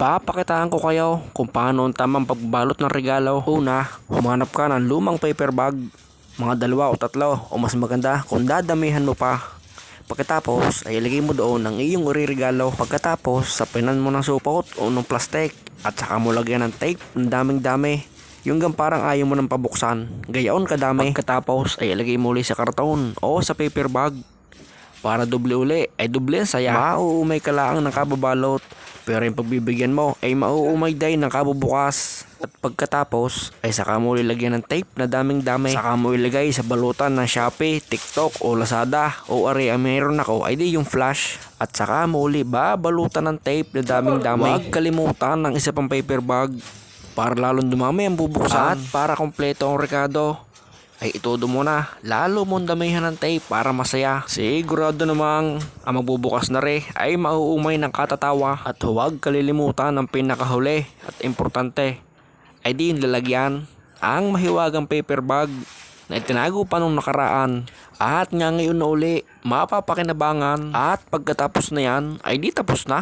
Papakitaan ko kayo kung paano ang tamang pagbalot ng regalo. Una, humanap ka ng lumang paper bag, mga 2 o 3 o mas maganda kung dadamihan mo pa. Pagkatapos ay ilagay mo doon ang iyong iririgalo. Pagkatapos sapinan mo ng supot o ng plastic at saka mo lagyan ng tape ng daming dami. Yung parang ayaw mo nang pabuksan, gayaon kadami. Pagkatapos ay ilagay mo ulit sa karton o sa paper bag. Para doble uli ay doble ang saya. Mauumay ka lang ng kababalot, pero yung pagbibigyan mo ay mauumay din ng kabubukas. At pagkatapos ay saka mo ilagyan ng tape na daming dami. Saka mo ilagay sa balutan ng Shopee, TikTok o Lazada o ang meron ako ay di yung flash. At saka mo uli babalutan ng tape na daming dami. Huwag kalimutan ng isa pang paper bag para lalong dumami ang bubuksan. At para kompleto ang rekado ay itudo mo na, lalo mong damihan ng tape para masaya. Sigurado namang ang magbubukas na rin ay mauumay ng katatawa. At huwag kalilimutan ang pinakahuli at importante ay di yung lalagyan, ang mahiwagang paper bag na itinago pa nung nakaraan. At nga ngayon na uli, mapapakinabangan at pagkatapos na yan ay di tapos na.